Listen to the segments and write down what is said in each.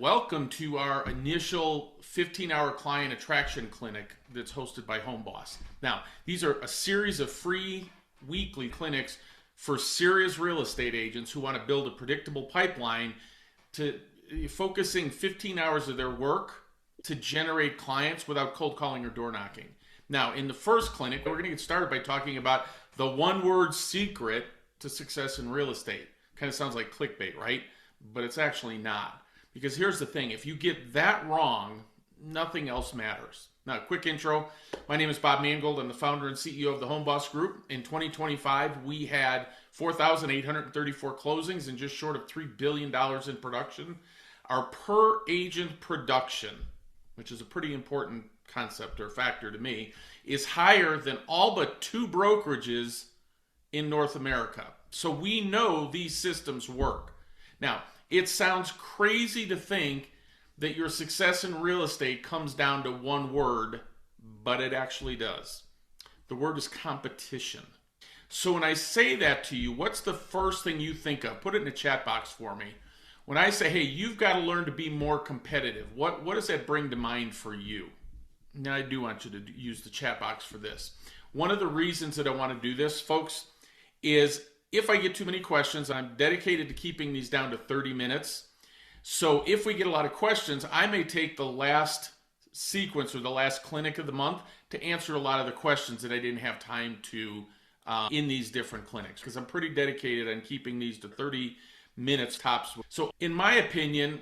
Welcome to our initial 15-hour client attraction clinic that's hosted by HomeBoss. Now, these are a series of free weekly clinics for serious real estate agents who want to build a predictable pipeline to focusing 15 hours of their work to generate clients without cold calling or door knocking. Now, in the first clinic, we're going to get started by talking about the one-word secret to success in real estate. Kind of sounds like clickbait, right? But it's actually not. Because here's the thing, if you get that wrong, nothing else matters. Now, quick intro. My name is Bob Mangold. I'm the founder and CEO of the HomeBoss Group. In 2025, we had 4,834 closings and just short of $3 billion in production. Our per agent production, which is a pretty important concept or factor to me, is higher than all but two brokerages in North America. So we know these systems work. Now, it sounds crazy to think that your success in real estate comes down to one word, but it actually does. The word is competition. So when I say that to you, what's the first thing you think of? Put it in the chat box for me. When I say, hey, you've got to learn to be more competitive, what does that bring to mind for you? Now, I do want you to use the chat box for this. One of the reasons that I want to do this, folks, is if I get too many questions, I'm dedicated to keeping these down to 30 minutes. So if we get a lot of questions, I may take the last sequence or the last clinic of the month to answer a lot of the questions that I didn't have time to in these different clinics, because I'm pretty dedicated on keeping these to 30 minutes tops. So in my opinion,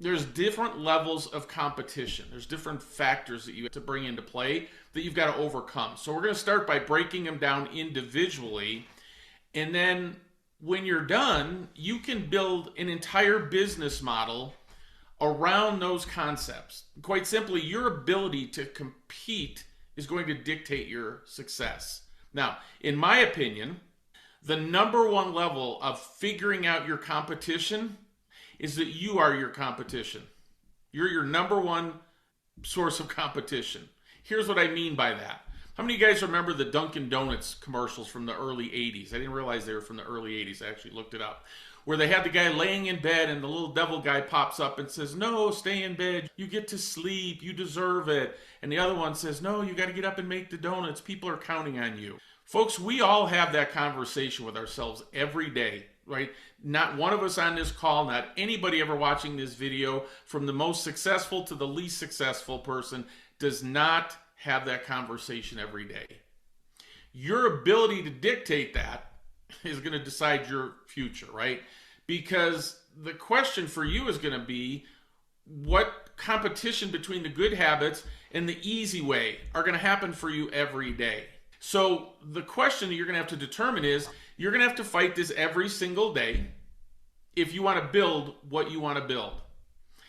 there's different levels of competition. There's different factors that you have to bring into play that you've got to overcome. So we're going to start by breaking them down individually. And then when you're done, you can build an entire business model around those concepts. Quite simply, your ability to compete is going to dictate your success. Now, in my opinion, the number one level of figuring out your competition is that you are your competition. You're your number one source of competition. Here's what I mean by that. How many of you guys remember the Dunkin' Donuts commercials from the early 80s? I didn't realize they were from the early 80s. I actually looked it up. Where they had the guy laying in bed and the little devil guy pops up and says, no, stay in bed. You get to sleep. You deserve it. And the other one says, no, you got to get up and make the donuts. People are counting on you. Folks, we all have that conversation with ourselves every day, right? Not one of us on this call, not anybody ever watching this video, from the most successful to the least successful person, does not have that conversation every day. Your ability to dictate that is going to decide your future, right? Because the question for you is going to be, what competition between the good habits and the easy way are going to happen for you every day? So the question that you're going to have to determine is, you're going to have to fight this every single day if you want to build what you want to build.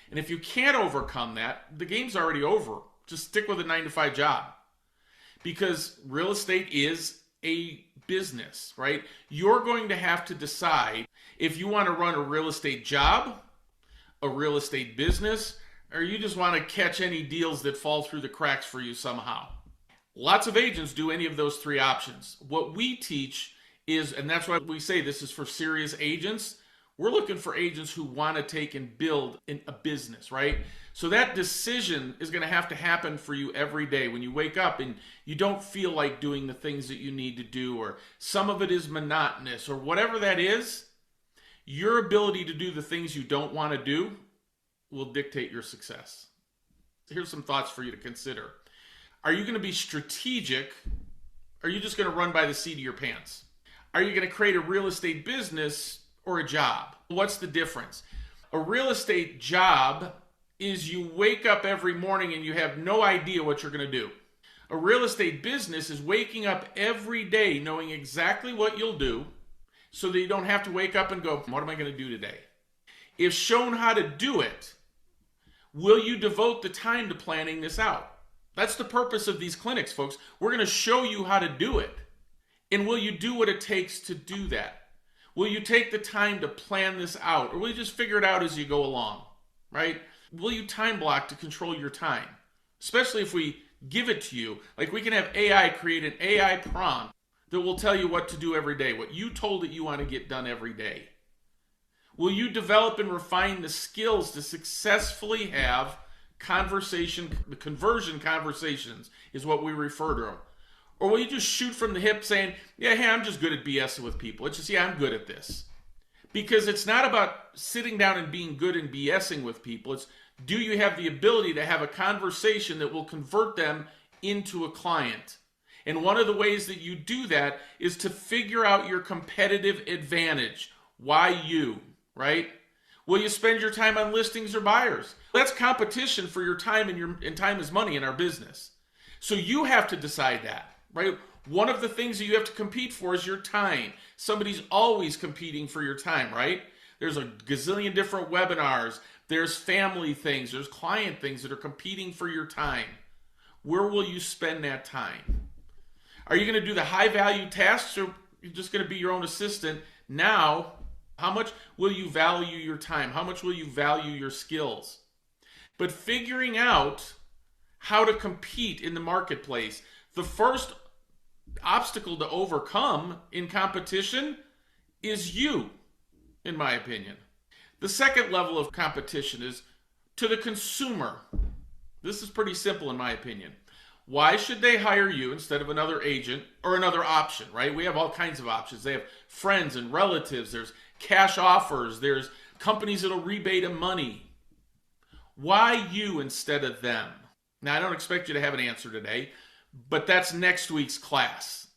And if you can't overcome that, the game's already over. Just stick with a 9-to-5 job, because real estate is a business, right? You're going to have to decide if you want to run a real estate job, a real estate business, or you just want to catch any deals that fall through the cracks for you somehow. Lots of agents do any of those three options. What we teach is, and that's why we say this is for serious agents, we're looking for agents who want to take and build a business, right? So that decision is going to have to happen for you every day when you wake up and you don't feel like doing the things that you need to do, or some of it is monotonous, or whatever that is. Your ability to do the things you don't want to do will dictate your success. So here's some thoughts for you to consider. Are you going to be strategic? Or are you just going to run by the seat of your pants? Are you going to create a real estate business or a job? What's the difference? A real estate job is you wake up every morning and you have no idea what you're going to do. A real estate business is waking up every day knowing exactly what you'll do so that you don't have to wake up and go, what am I going to do today? If shown how to do it, will you devote the time to planning this out? That's the purpose of these clinics, folks. We're going to show you how to do it. And will you do what it takes to do that? Will you take the time to plan this out? Or will you just figure it out as you go along, right? Will you time block to control your time? Especially if we give it to you. Like, we can have AI create an AI prompt that will tell you what to do every day, what you told it you want to get done every day. Will you develop and refine the skills to successfully have conversion conversations is what we refer to them? Or will you just shoot from the hip saying, yeah, hey, I'm just good at BSing with people. It's just, yeah, I'm good at this. Because it's not about sitting down and being good and BSing with people. It's, do you have the ability to have a conversation that will convert them into a client? And one of the ways that you do that is to figure out your competitive advantage. Why you, right? Will you spend your time on listings or buyers? That's competition for your time, and time is money in our business. So you have to decide that, right? One of the things that you have to compete for is your time. Somebody's always competing for your time, right? There's a gazillion different webinars. There's family things. There's client things that are competing for your time. Where will you spend that time? Are you going to do the high value tasks, or you're just going to be your own assistant? Now, how much will you value your time? How much will you value your skills? But figuring out how to compete in the marketplace, the first obstacle to overcome in competition is you, in my opinion. The second level of competition is to the consumer. This is pretty simple in my opinion. Why should they hire you instead of another agent or another option, right? We have all kinds of options. They have friends and relatives. There's cash offers. There's companies that'll rebate them money. Why you instead of them? Now, I don't expect you to have an answer today, but that's next week's class,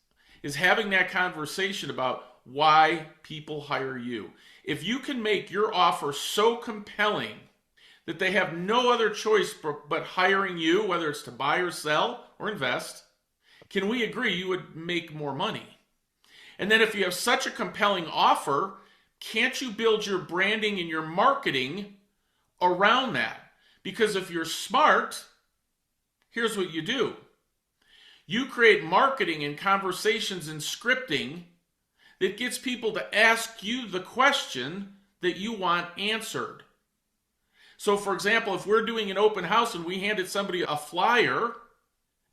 is having that conversation about why people hire you. If you can make your offer so compelling that they have no other choice but hiring you, whether it's to buy or sell or invest, can we agree you would make more money? And then if you have such a compelling offer, can't you build your branding and your marketing around that? Because if you're smart, here's what you do. You create marketing and conversations and scripting that gets people to ask you the question that you want answered. So, for example, if we're doing an open house and we handed somebody a flyer,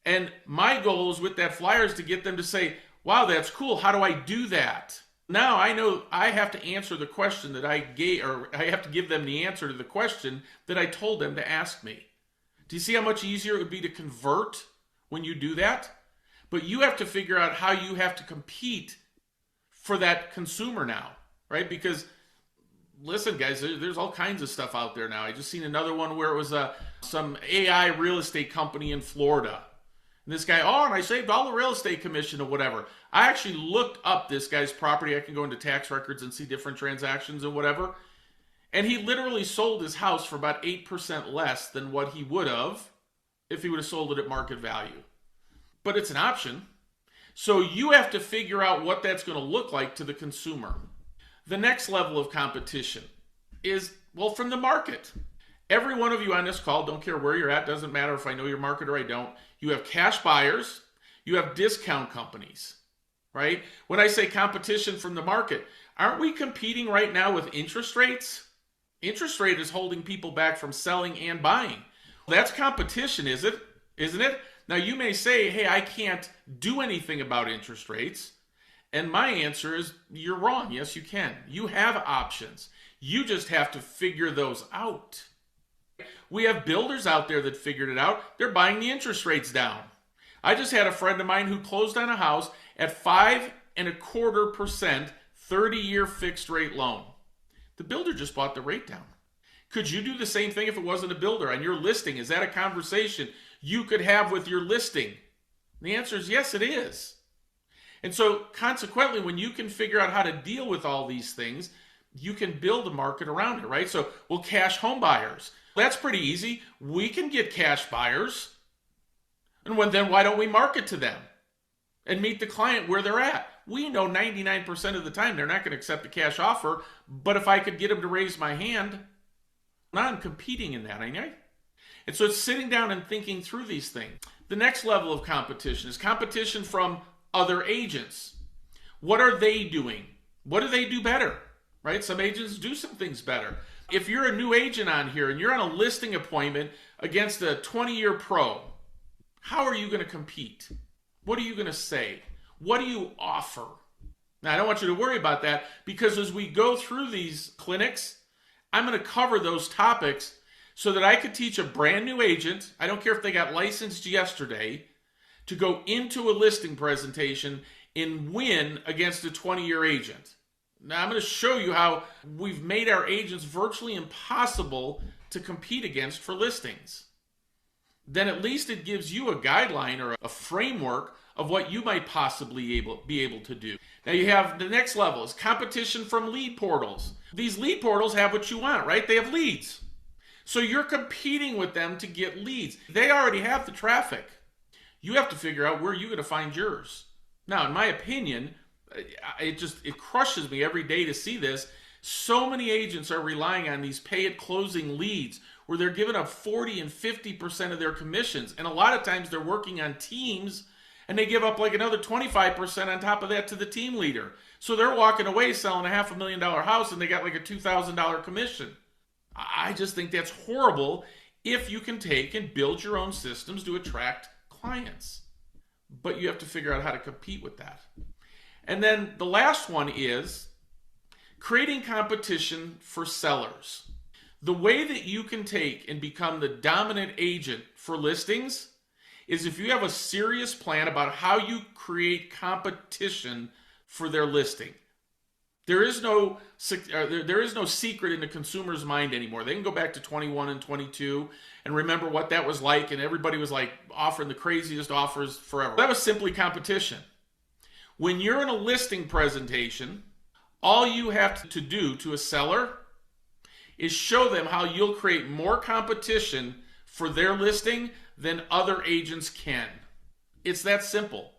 and my goal is with that flyer is to get them to say, wow, that's cool. How do I do that? Now I know I have to answer the question that I gave, or I have to give them the answer to the question that I told them to ask me. Do you see how much easier it would be to convert when you do that? But you have to figure out how you have to compete for that consumer now, right? Because listen, guys, there's all kinds of stuff out there now. I just seen another one where it was some AI real estate company in Florida. And this guy, and I saved all the real estate commission or whatever. I actually looked up this guy's property. I can go into tax records and see different transactions and whatever. And he literally sold his house for about 8% less than what he would have if he would have sold it at market value. But it's an option. So you have to figure out what that's going to look like to the consumer. The next level of competition is, from the market. Every one of you on this call, don't care where you're at, doesn't matter if I know your market or I don't, you have cash buyers, you have discount companies, right? When I say competition from the market, aren't we competing right now with interest rates? Interest rate is holding people back from selling and buying. That's competition, isn't it? Now you may say, hey, I can't do anything about interest rates. And my answer is, you're wrong. Yes, you can. You have options. You just have to figure those out. We have builders out there that figured it out. They're buying the interest rates down. I just had a friend of mine who closed on a house at 5.25%, 30-year fixed rate loan. The builder just bought the rate down. Could you do the same thing if it wasn't a builder? On your listing, is that a conversation you could have with your listing? The answer is yes, it is. And so consequently, when you can figure out how to deal with all these things, you can build a market around it, right? So, cash home buyers. That's pretty easy. We can get cash buyers. And then why don't we market to them and meet the client where they're at? We know 99% of the time they're not going to accept a cash offer, but if I could get them to raise my hand, I'm competing in that, ain't I? And so it's sitting down and thinking through these things. The next level of competition is competition from other agents. What are they doing? What do they do better? Right? Some agents do some things better. If you're a new agent on here and you're on a listing appointment against a 20-year pro, how are you going to compete? What are you going to say? What do you offer? Now, I don't want you to worry about that because as we go through these clinics, I'm going to cover those topics so that I could teach a brand new agent, I don't care if they got licensed yesterday, to go into a listing presentation and win against a 20-year agent. Now, I'm going to show you how we've made our agents virtually impossible to compete against for listings. Then at least it gives you a guideline or a framework of what you might possibly be able to do. Now you have the next level is competition from lead portals. These lead portals have what you want, right? They have leads. So you're competing with them to get leads. They already have the traffic. You have to figure out where you're going to find yours. Now, in my opinion, it crushes me every day to see this. So many agents are relying on these pay-at-closing leads where they're giving up 40 and 50% of their commissions. And a lot of times they're working on teams and they give up like another 25% on top of that to the team leader. So they're walking away selling a $500,000 house and they got like a $2,000 commission. I just think that's horrible if you can take and build your own systems to attract clients. But you have to figure out how to compete with that. And then the last one is creating competition for sellers. The way that you can take and become the dominant agent for listings is if you have a serious plan about how you create competition for their listing. There is no secret in the consumer's mind anymore. They can go back to 21 and 22 and remember what that was like, and everybody was like offering the craziest offers forever. That was simply competition. When you're in a listing presentation, all you have to do to a seller is show them how you'll create more competition for their listing than other agents can. It's that simple.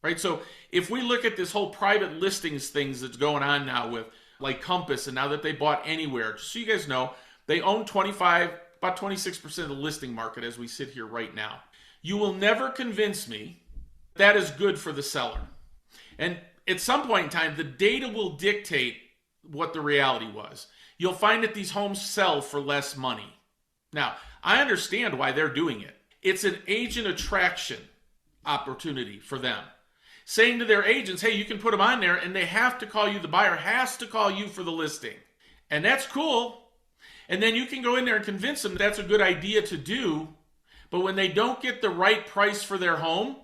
Right? So if we look at this whole private listings things that's going on now with like Compass, and now that they bought Anywhere, just so you guys know, they own about 26% of the listing market as we sit here right now. You will never convince me that is good for the seller. And at some point in time, the data will dictate what the reality was. You'll find that these homes sell for less money. Now, I understand why they're doing it. It's an agent attraction opportunity for them. Saying to their agents, hey, you can put them on there, and they have to call you, the buyer has to call you for the listing. And that's cool. And then you can go in there and convince them that's a good idea to do. But when they don't get the right price for their home,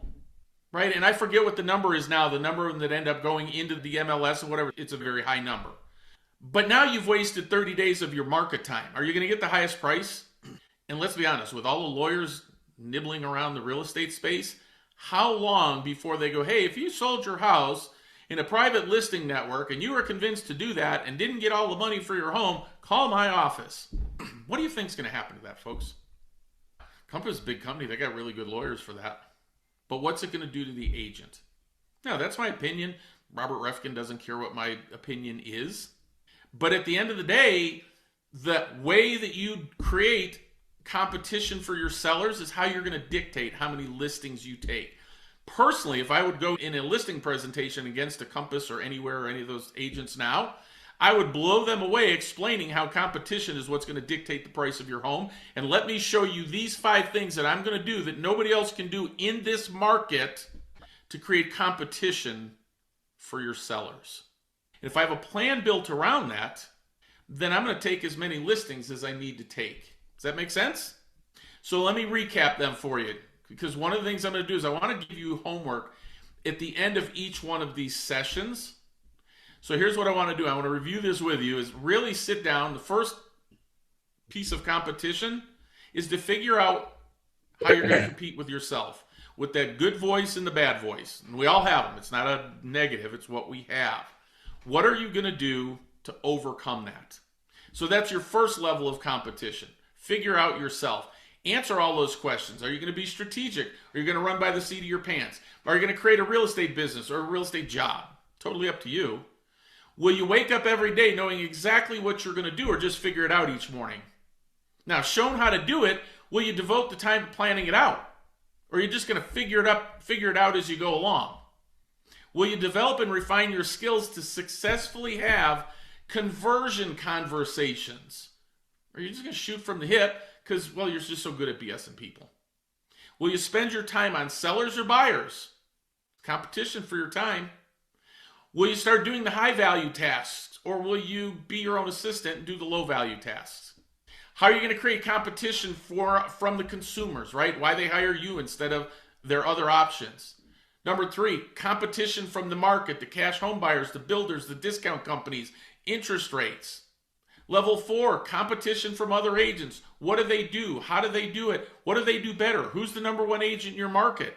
right? And I forget what the number is now, the number of them that end up going into the MLS or whatever, it's a very high number. But now you've wasted 30 days of your market time. Are you going to get the highest price? And let's be honest, with all the lawyers nibbling around the real estate space, how long before they go, hey, if you sold your house in a private listing network and you were convinced to do that and didn't get all the money for your home, call my office. What do you think is going to happen to that, folks? Compass is a big company. They got really good lawyers for that. But what's it going to do to the agent? Now, that's my opinion. Robert Refkin doesn't care what my opinion is. But at the end of the day, the way that you create competition for your sellers is how you're going to dictate how many listings you take. Personally, if I would go in a listing presentation against a Compass or Anywhere or any of those agents now, I would blow them away explaining how competition is what's going to dictate the price of your home. And let me show you these 5 things that I'm going to do that nobody else can do in this market to create competition for your sellers. And if I have a plan built around that, then I'm going to take as many listings as I need to take. Does that make sense? So let me recap them for you, because one of the things I'm going to do is I want to give you homework at the end of each one of these sessions. So here's what I want to do. I want to review this with you, is really sit down. The first piece of competition is to figure out how you're going to compete with yourself, with that good voice and the bad voice. And we all have them. It's not a negative. It's what we have. What are you going to do to overcome that? So that's your first level of competition. Figure out yourself. Answer all those questions. Are you going to be strategic? Are you going to run by the seat of your pants? Are you going to create a real estate business or a real estate job? Totally up to you. Will you wake up every day knowing exactly what you're going to do, or just figure it out each morning? Now, shown how to do it, will you devote the time to planning it out? Or are you just going to figure it out as you go along? Will you develop and refine your skills to successfully have conversion conversations? Or are you just going to shoot from the hip because, well, you're just so good at BSing people? Will you spend your time on sellers or buyers? Competition for your time. Will you start doing the high value tasks, or will you be your own assistant and do the low value tasks? How are you going to create competition from the consumers, right? Why they hire you instead of their other options. Number 3, competition from the market, the cash home buyers, the builders, the discount companies, interest rates. Level 4, competition from other agents. What do they do? How do they do it? What do they do better? Who's the number one agent in your market?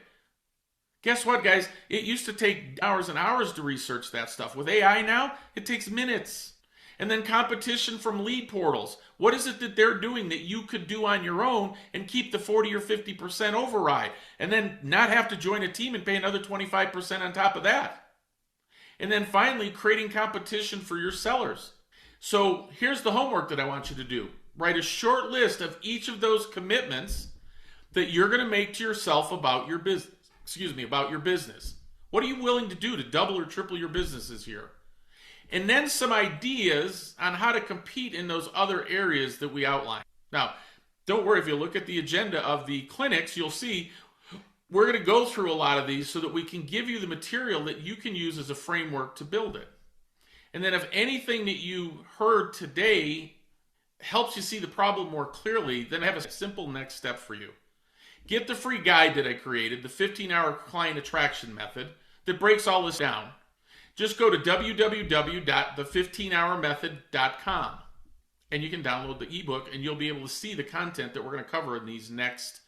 Guess what, guys? It used to take hours and hours to research that stuff. With AI now, it takes minutes. And then competition from lead portals. What is it that they're doing that you could do on your own and keep the 40 or 50% override? And then not have to join a team and pay another 25% on top of that. And then finally, creating competition for your sellers. So here's the homework that I want you to do. Write a short list of each of those commitments that you're going to make to yourself about your business. About your business. What are you willing to do to double or triple your businesses here? And then some ideas on how to compete in those other areas that we outlined. Now, don't worry, if you look at the agenda of the clinics, you'll see we're going to go through a lot of these so that we can give you the material that you can use as a framework to build it. And then if anything that you heard today helps you see the problem more clearly, then I have a simple next step for you. Get the free guide that I created, the 15-hour client attraction method, that breaks all this down. Just go to www.the15hourmethod.com and you can download the ebook and you'll be able to see the content that we're going to cover in these next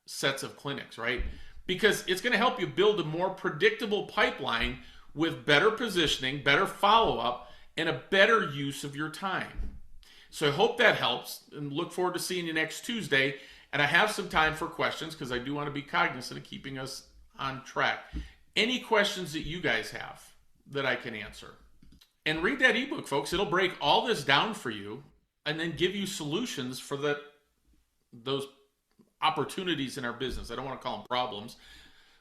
sets of clinics, right? Because it's going to help you build a more predictable pipeline with better positioning, better follow-up, and a better use of your time. So I hope that helps and look forward to seeing you next Tuesday. And I have some time for questions because I do want to be cognizant of keeping us on track. Any questions that you guys have that I can answer. And read that ebook, folks. It'll break all this down for you and then give you solutions for those opportunities in our business. I don't want to call them problems.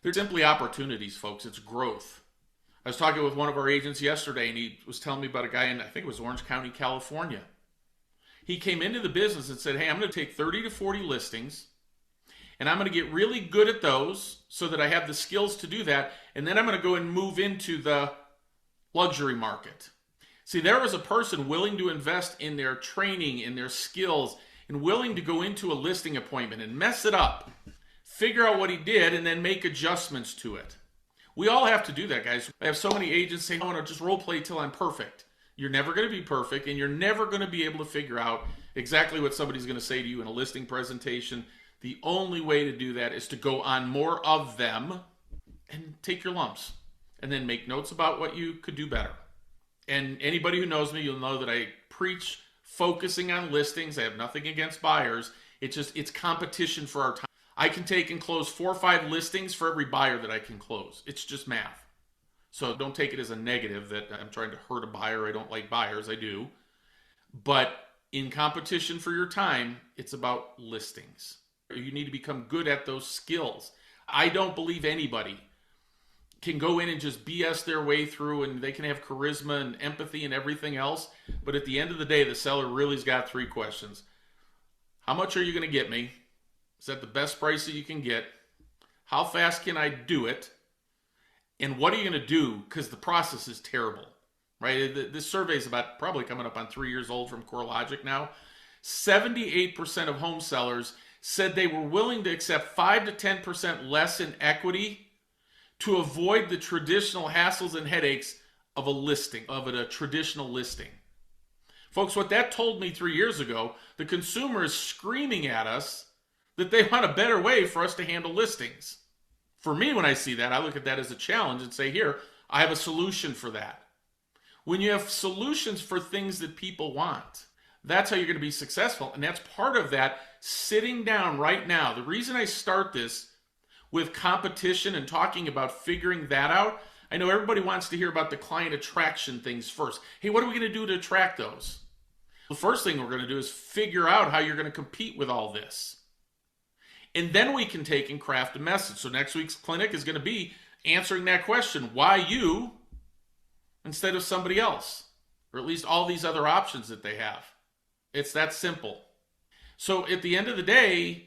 They're simply opportunities, folks. It's growth. I was talking with one of our agents yesterday, and he was telling me about a guy in, I think it was Orange County, California. He came into the business and said, hey, I'm going to take 30 to 40 listings, and I'm going to get really good at those so that I have the skills to do that, and then I'm going to go and move into the luxury market. See, there was a person willing to invest in their training, in their skills, and willing to go into a listing appointment and mess it up, figure out what he did, and then make adjustments to it. We all have to do that, guys. I have so many agents saying, I want to just role play till I'm perfect. You're never going to be perfect, and you're never going to be able to figure out exactly what somebody's going to say to you in a listing presentation. The only way to do that is to go on more of them and take your lumps, and then make notes about what you could do better. And anybody who knows me, you'll know that I preach focusing on listings. I have nothing against buyers. It's competition for our time. I can take and close 4 or 5 listings for every buyer that I can close. It's just math. So don't take it as a negative that I'm trying to hurt a buyer. I don't like buyers. I do. But in competition for your time, it's about listings. You need to become good at those skills. I don't believe anybody can go in and just BS their way through, and they can have charisma and empathy and everything else. But at the end of the day, the seller really's got 3 questions. How much are you going to get me? Is that the best price that you can get? How fast can I do it? And what are you going to do? Because the process is terrible, right? This survey is about probably coming up on 3 years old from CoreLogic now. 78% of home sellers said they were willing to accept 5 to 10% less in equity to avoid the traditional hassles and headaches of a traditional listing. Folks, what that told me 3 years ago, the consumer is screaming at us that they want a better way for us to handle listings. For me, when I see that, I look at that as a challenge and say, here, I have a solution for that. When you have solutions for things that people want, that's how you're going to be successful. And that's part of that sitting down right now. The reason I start this with competition and talking about figuring that out, I know everybody wants to hear about the client attraction things first. Hey, what are we going to do to attract those? The first thing we're going to do is figure out how you're going to compete with all this. And then we can take and craft a message. So next week's clinic is going to be answering that question. Why you instead of somebody else? Or at least all these other options that they have. It's that simple. So at the end of the day,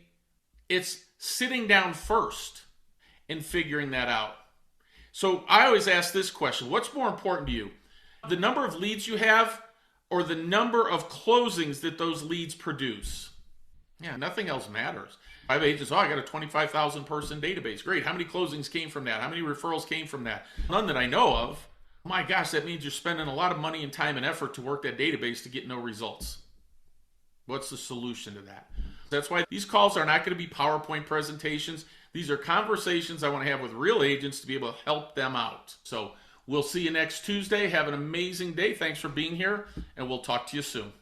it's sitting down first and figuring that out. So I always ask this question: what's more important to you? The number of leads you have or the number of closings that those leads produce? Yeah, nothing else matters. I have agents, I got a 25,000 person database. Great. How many closings came from that? How many referrals came from that? None that I know of. My gosh, that means you're spending a lot of money and time and effort to work that database to get no results. What's the solution to that? That's why these calls are not going to be PowerPoint presentations. These are conversations I want to have with real agents to be able to help them out. So we'll see you next Tuesday. Have an amazing day. Thanks for being here, and we'll talk to you soon.